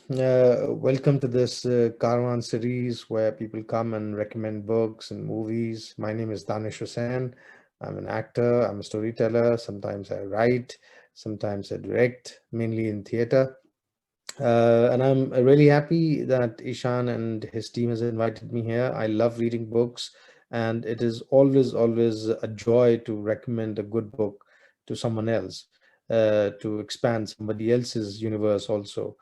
Welcome to this Karwaan series where people come and recommend books and movies. My name is Danish Husain. I'm an actor, I'm a storyteller. Sometimes I write, sometimes I direct, mainly in theater. And I'm really happy that Ishan and his team has invited me here. I love reading books, and it is always a joy to recommend a good book to someone else, to expand somebody else's universe also.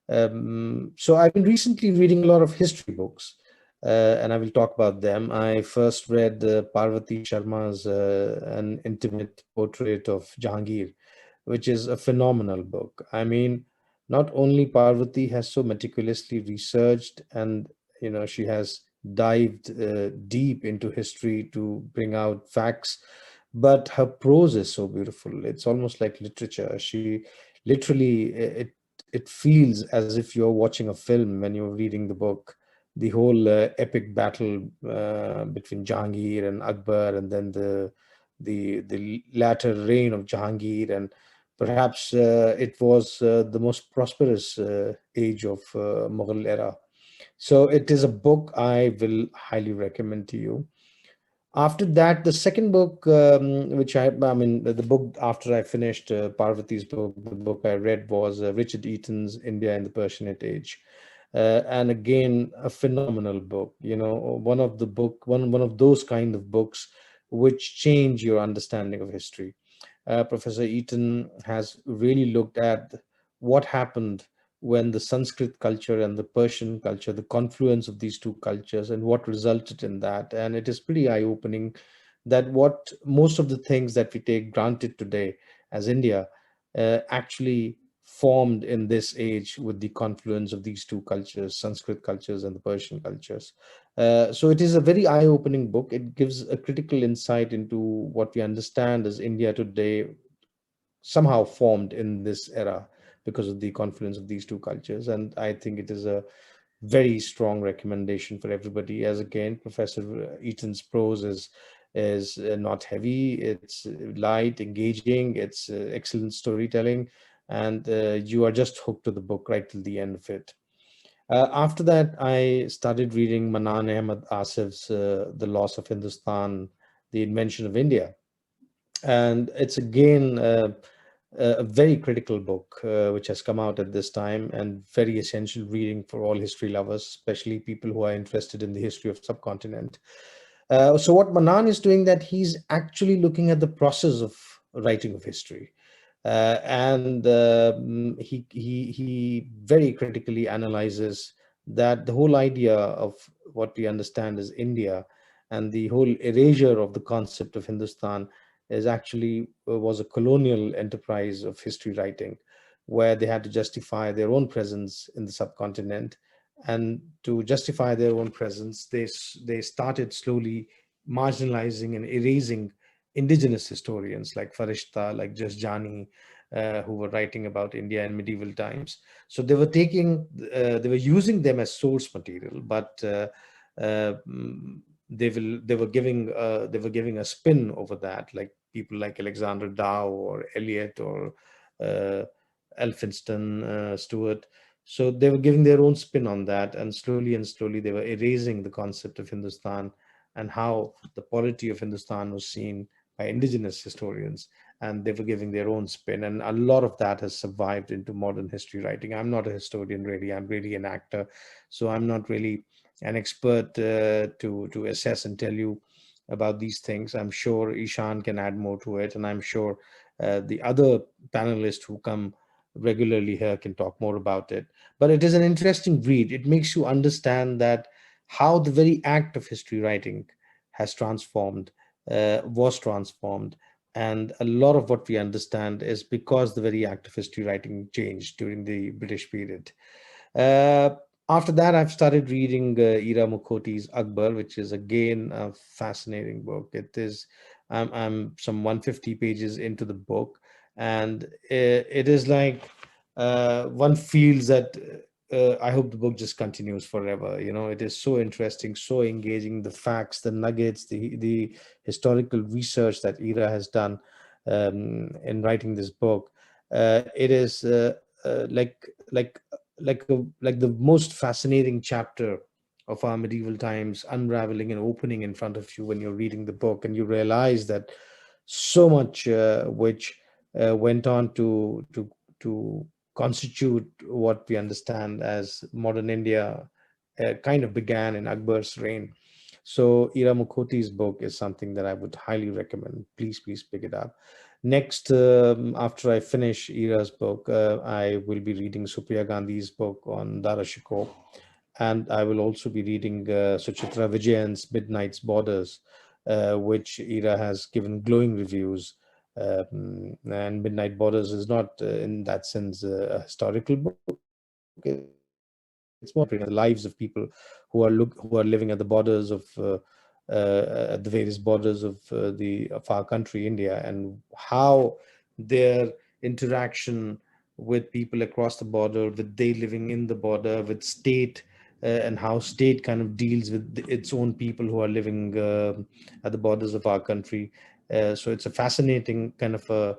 So I've been recently reading a lot of history books, and I will talk about them. I first read Parvati Sharma's An Intimate Portrait of Jahangir, which is a phenomenal book. I mean, not only Parvati has so meticulously researched and she has dived deep into history to bring out facts, but her prose is so beautiful. It's almost like literature. She literally it feels as if you're watching a film when you're reading the book. The whole epic battle between Jahangir and Akbar, and then the latter reign of Jahangir, and perhaps it was the most prosperous age of Mughal era. So it is a book I will highly recommend to you. After that, the second book, I mean, the book after I finished Parvati's book, the book I read was Richard Eaton's India in the Persianate Age. And again, a phenomenal book, one of those kind of books which change your understanding of history. Professor Eaton has really looked at what happened when the Sanskrit culture and the Persian culture, the confluence of these two cultures, and what resulted in that. And it is pretty eye opening that what most of the things that we take granted today as India actually formed in this age with the confluence of these two cultures, Sanskrit cultures and the Persian cultures. So it is a very eye-opening book. It gives a critical insight into what we understand as India today, somehow formed in this era because of the confluence of these two cultures. And I think it is a very strong recommendation for everybody. As again, Professor Eaton's prose is not heavy. It's light, engaging. It's excellent storytelling, and you are just hooked to the book right till the end of it. After that, I started reading Manan Ahmed Asif's The Loss of Hindustan, The Invention of India. And it's again a very critical book which has come out at this time, and very essential reading for all history lovers, especially people who are interested in the history of subcontinent. So what Manan is doing, that he's actually looking at the process of writing of history, and he very critically analyzes that the whole idea of what we understand as India and the whole erasure of the concept of Hindustan is actually was a colonial enterprise of history writing, where they had to justify their own presence in the subcontinent. And to justify their own presence, they started slowly marginalizing and erasing indigenous historians like Farishta, like Jasjani, who were writing about India in medieval times. So they were using them as source material, but they were giving a spin over that, like people like Alexander Dow or Eliot or uh, Elphinston Stewart. So they were giving their own spin on that, and slowly they were erasing the concept of Hindustan and how the polity of Hindustan was seen by indigenous historians, and they were giving their own spin. And a lot of that has survived into modern history writing. I'm not a historian really. I'm really an actor, so I'm not really an expert to assess and tell you about these things. I'm sure Ishan can add more to it, and I'm sure the other panelists who come regularly here can talk more about it. But it is an interesting read. It makes you understand that how the very act of history writing has transformed, was transformed. And a lot of what we understand is because the very act of history writing changed during the British period. Uh, After that, I've started reading Ira Mukhoty's Akbar, which is again a fascinating book. I'm some 150 pages into the book, and it is like one feels that I hope the book just continues forever. It is so interesting, so engaging. The facts, the nuggets, the historical research that Ira has done in writing this book. It is like like the most fascinating chapter of our medieval times unraveling and opening in front of you when you're reading the book, and you realize that so much which went on to constitute what we understand as modern India kind of began in Akbar's reign. So Ira Mukhoty's book is something that I would highly recommend. Please pick it up. Next, after I finish Ira's book, I will be reading Supriya Gandhi's book on Dara, and I will also be reading Suchitra Vijayan's Midnight's Borders, which Ira has given glowing reviews. And Midnight Borders is not, in that sense, a historical book. It's more the lives of people who are living at the borders of at the various borders of of our country, India, and how their interaction with people across the border, with they living in the border, with state, and how state kind of deals with its own people who are living at the borders of our country. So it's a fascinating kind of a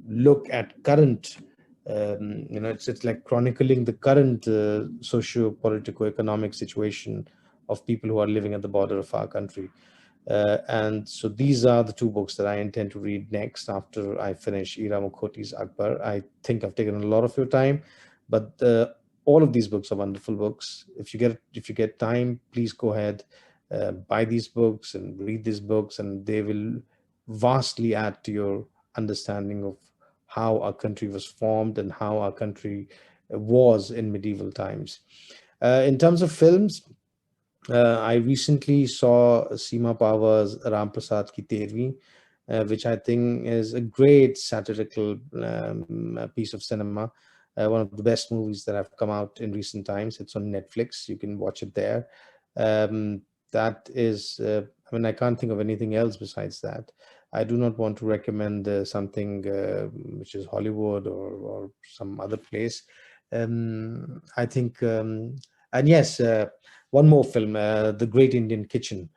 look at current. It's like chronicling the current socio-political economic situation of people who are living at the border of our country. And so these are the two books that I intend to read next after I finish Ira Mukhoty's Akbar. I think I've taken a lot of your time, but all of these books are wonderful books. If you get time, please go ahead, buy these books and read these books, and they will vastly add to your understanding of how our country was formed and how our country was in medieval times. In terms of films, I recently saw Seema Pawa's Ram Prasad Ki Tervi, which I think is a great satirical piece of cinema. One of the best movies that have come out in recent times. It's on Netflix. You can watch it there. That is, I mean, I can't think of anything else besides that. I do not want to recommend something which is Hollywood or some other place. I think, and yes, one more film, The Great Indian Kitchen,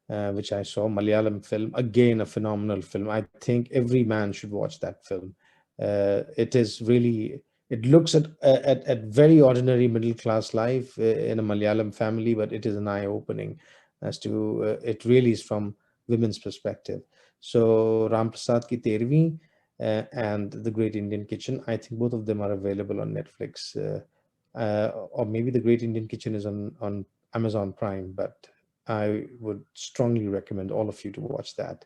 which I saw, Malayalam film. Again, a phenomenal film. I think every man should watch that film. It is really, it looks at very ordinary middle class life in a Malayalam family, but it is an eye opening as to it really is from women's perspective. So Ram Prasad Ki Tervi and The Great Indian Kitchen, I think both of them are available on Netflix. Or maybe The Great Indian Kitchen is on Amazon Prime, but I would strongly recommend all of you to watch that.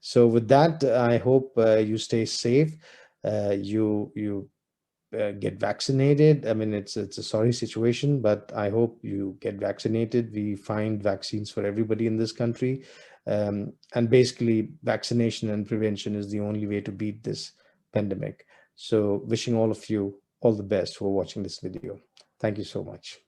So with that, I hope you stay safe. You get vaccinated. I mean, it's a sorry situation, but I hope you get vaccinated. We find vaccines for everybody in this country, and basically, vaccination and prevention is the only way to beat this pandemic. So, wishing all of you all the best for watching this video. Thank you so much.